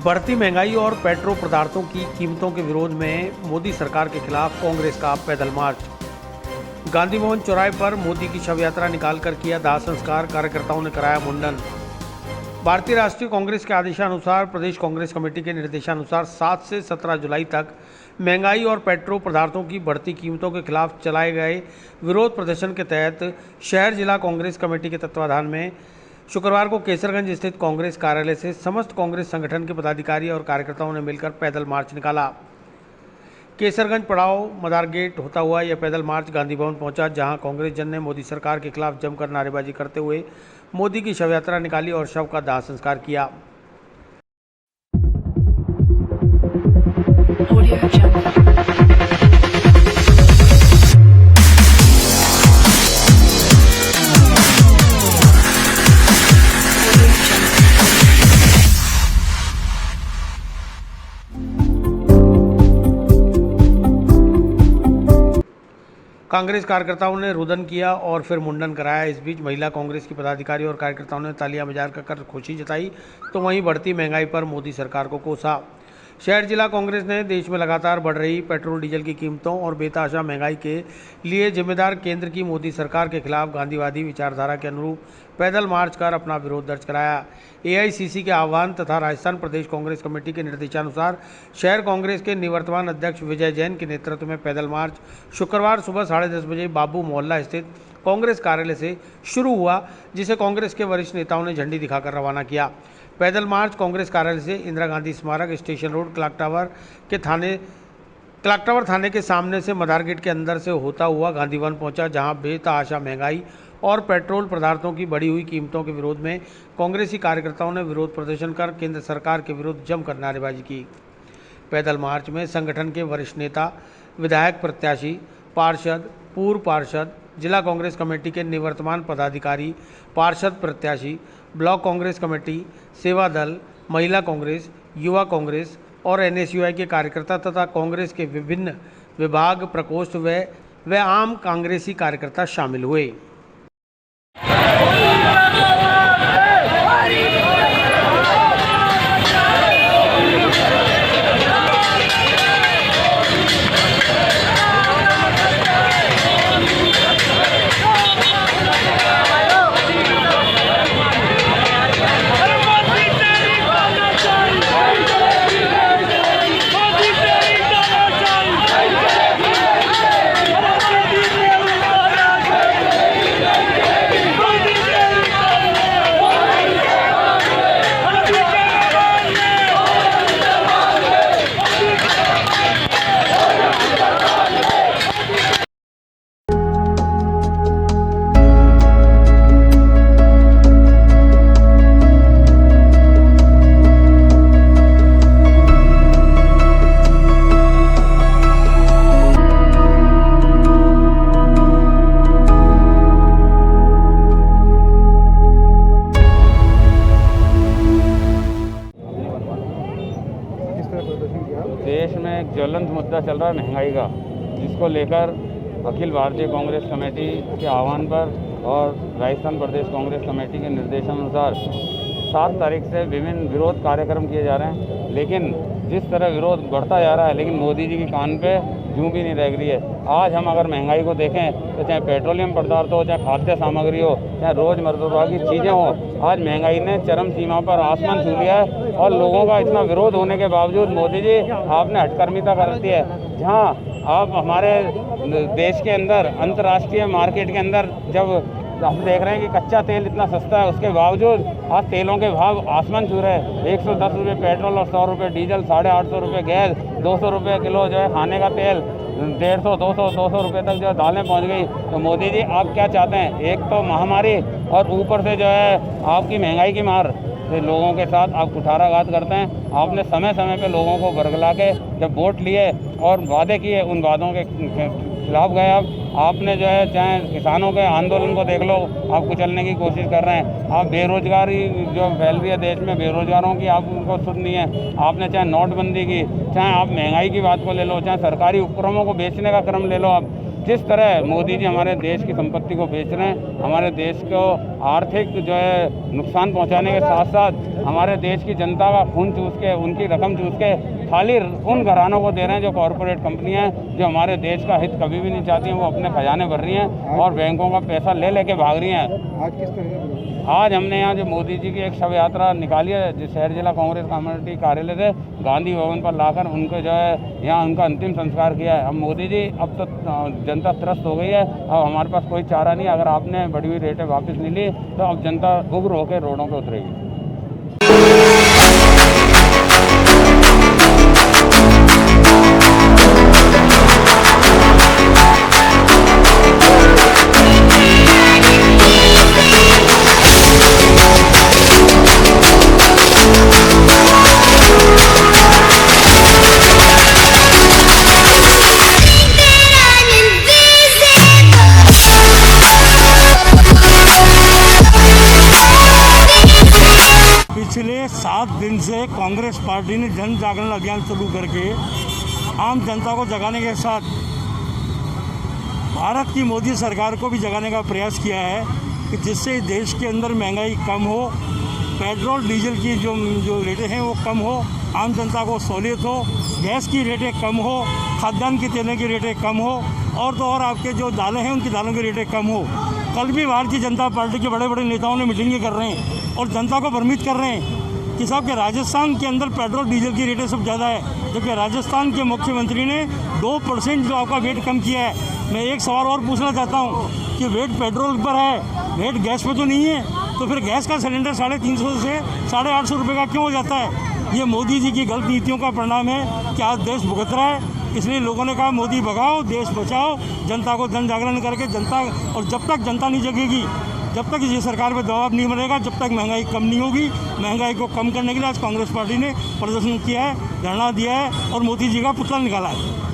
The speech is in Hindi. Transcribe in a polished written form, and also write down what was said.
बढ़ती महंगाई और पेट्रोल पदार्थों की कीमतों के विरोध में मोदी सरकार के खिलाफ कांग्रेस का पैदल मार्च। गांधी भवन चौराहे पर मोदी की शव यात्रा निकालकर किया दाह संस्कार, कार्यकर्ताओं ने कराया मुंडन। भारतीय राष्ट्रीय कांग्रेस के आदेशानुसार प्रदेश कांग्रेस कमेटी के निर्देशानुसार 7 से 17 जुलाई तक महंगाई और पेट्रोल पदार्थों की बढ़ती कीमतों के खिलाफ चलाए गए विरोध प्रदर्शन के तहत शहर जिला कांग्रेस कमेटी के तत्वाधान में शुक्रवार को केसरगंज स्थित कांग्रेस कार्यालय से समस्त कांग्रेस संगठन के पदाधिकारी और कार्यकर्ताओं ने मिलकर पैदल मार्च निकाला। केसरगंज पड़ाव मदार गेट होता हुआ यह पैदल मार्च गांधी भवन पहुंचा, जहां कांग्रेस जन ने मोदी सरकार के खिलाफ जमकर नारेबाजी करते हुए मोदी की शव यात्रा निकाली और शव का दाह संस्कार किया। कांग्रेस कार्यकर्ताओं ने रुदन किया और फिर मुंडन कराया। इस बीच महिला कांग्रेस की पदाधिकारी और कार्यकर्ताओं ने तालियां बजाकर खुशी जताई, तो वहीं बढ़ती महंगाई पर मोदी सरकार को कोसा। शहर जिला कांग्रेस ने देश में लगातार बढ़ रही पेट्रोल डीजल की कीमतों और बेतहाशा महंगाई के लिए जिम्मेदार केंद्र की मोदी सरकार के खिलाफ गांधीवादी विचारधारा के अनुरूप पैदल मार्च कर अपना विरोध दर्ज कराया। एआईसीसी के आह्वान तथा राजस्थान प्रदेश कांग्रेस कमेटी के निर्देशानुसार शहर कांग्रेस के निवर्तमान अध्यक्ष विजय जैन के नेतृत्व में पैदल मार्च शुक्रवार सुबह 10:30 बजे बाबू मोहल्ला स्थित कांग्रेस कार्यालय से शुरू हुआ, जिसे कांग्रेस के वरिष्ठ नेताओं ने झंडी दिखाकर रवाना किया। पैदल मार्च कांग्रेस कार्यालय से इंदिरा गांधी स्मारक, स्टेशन रोड, क्लॉक टावर थाने के सामने से मदार गेट के अंदर से होता हुआ गांधी भवन पहुंचा, जहां बेतहाशा महंगाई और पेट्रोल पदार्थों की बढ़ी हुई कीमतों के विरोध में कांग्रेसी कार्यकर्ताओं ने विरोध प्रदर्शन कर केंद्र सरकार के विरुद्ध जमकर नारेबाजी की। पैदल मार्च में संगठन के वरिष्ठ नेता, विधायक प्रत्याशी, पार्षद, पूर्व पार्षद, जिला कांग्रेस कमेटी के निवर्तमान पदाधिकारी, पार्षद प्रत्याशी, ब्लॉक कांग्रेस कमेटी, सेवा दल, महिला कांग्रेस, युवा कांग्रेस और एनएसयूआई के कार्यकर्ता तथा कांग्रेस के विभिन्न विभाग, प्रकोष्ठ व आम कांग्रेसी कार्यकर्ता शामिल हुए। देश में एक ज्वलंत मुद्दा चल रहा है महंगाई का, जिसको लेकर अखिल भारतीय कांग्रेस कमेटी के आह्वान पर और राजस्थान प्रदेश कांग्रेस कमेटी के निर्देशानुसार 7 तारीख से विभिन्न विरोध कार्यक्रम किए जा रहे हैं। लेकिन जिस तरह विरोध बढ़ता जा रहा है, लेकिन मोदी जी की कान पे जूं भी नहीं रह रही है। आज हम अगर महंगाई को देखें तो चाहे पेट्रोलियम पदार्थ हो, चाहे खाद्य सामग्री हो, चाहे रोज़मर्रा की चीज़ें हो, आज महंगाई ने चरम सीमा पर आसमान छू लिया है। और लोगों का इतना विरोध होने के बावजूद मोदी जी आपने हठकर्मिता कर दी है। जहां आप हमारे देश के अंदर अंतर्राष्ट्रीय मार्केट के अंदर जब हम देख रहे हैं कि कच्चा तेल इतना सस्ता है, उसके बावजूद आज तेलों के भाव आसमान छू रहे हैं। 110 रुपये पेट्रोल और 100 रुपये डीजल, 850 रुपये गैस, 200 रुपये किलो जो है खाने का तेल, 150, 200 रुपये तक जो है दालें पहुंच गई। तो मोदी जी आप क्या चाहते हैं? एक तो महामारी और ऊपर से जो है आपकी महंगाई की मार से लोगों के साथ आप कुठाराघात करते हैं। आपने समय समय पे लोगों को बरगला के जब वोट लिए और वादे किए, उन वादों के खिलाफ गए। आपने जो है चाहे किसानों के आंदोलन को देख लो, आप कुचलने की कोशिश कर रहे हैं। आप बेरोजगारी जो फैल रही है देश में, बेरोजगारों की आप उनको सुध नहीं है। आपने चाहे नोटबंदी की, चाहे आप महंगाई की बात को ले लो, चाहे सरकारी उपक्रमों को बेचने का क्रम ले लो, आप जिस तरह मोदी जी हमारे देश की संपत्ति को बेच रहे हैं, हमारे देश को आर्थिक जो है नुकसान पहुंचाने के साथ साथ हमारे देश की जनता का खून चूस के, उनकी रकम चूस के खाली उन घरानों को दे रहे हैं जो कॉरपोरेट कंपनियां हैं, जो हमारे देश का हित कभी भी नहीं चाहती हैं। वो अपने खजाने भर रही हैं और बैंकों का पैसा ले लेके भाग रही हैं। आज किस तरह आज हमने यहाँ जो मोदी जी की एक शव यात्रा निकाली है, जो शहर जिला कांग्रेस कमेटी कार्यालय से गांधी भवन पर लाकर उनको जो है यहाँ उनका अंतिम संस्कार किया है। अब मोदी जी, अब तो जनता त्रस्त हो गई है, अब हमारे पास कोई चारा नहीं। अगर आपने बढ़ी हुई रेटें वापस नहीं ली तो अब जनता उग्र होकर रोडों पर उतरेगी। पिछले 7 दिन से कांग्रेस पार्टी ने जन जागरण अभियान शुरू करके आम जनता को जगाने के साथ भारत की मोदी सरकार को भी जगाने का प्रयास किया है कि जिससे देश के अंदर महंगाई कम हो, पेट्रोल डीजल की जो रेटें हैं वो कम हो, आम जनता को सहूलियत हो, गैस की रेटें कम हो, खाद्यान्न की तेलों की रेटें कम हो, और तो और आपके जो दालें हैं उनकी दालों की रेटें कम हो। कल भी भारतीय जनता पार्टी के बड़े बड़े नेताओं ने मीटिंगें कर रहे हैं और जनता को भ्रमित कर रहे हैं कि साहब के राजस्थान के अंदर पेट्रोल डीजल की रेटें सब ज़्यादा है, जबकि राजस्थान के मुख्यमंत्री ने 2% जो आपका वेट कम किया है। मैं एक सवाल और पूछना चाहता हूँ कि वेट पेट्रोल पर है, वेट गैस पर तो नहीं है, तो फिर गैस का सिलेंडर 350 से 850 रुपये का क्यों हो जाता है? ये मोदी जी की गलत नीतियों का परिणाम है कि आज देश भुगत रहा है। इसलिए लोगों ने कहा मोदी भगाओ, देश बचाओ, जनता को जन जागरण करके जनता, और जब तक जनता नहीं जगेगी, जब तक इस सरकार पर दबाव नहीं बनेगा, जब तक महंगाई कम नहीं होगी। महंगाई को कम करने के लिए आज कांग्रेस पार्टी ने प्रदर्शन किया है, धरना दिया है और मोदी जी का पुतला निकाला है।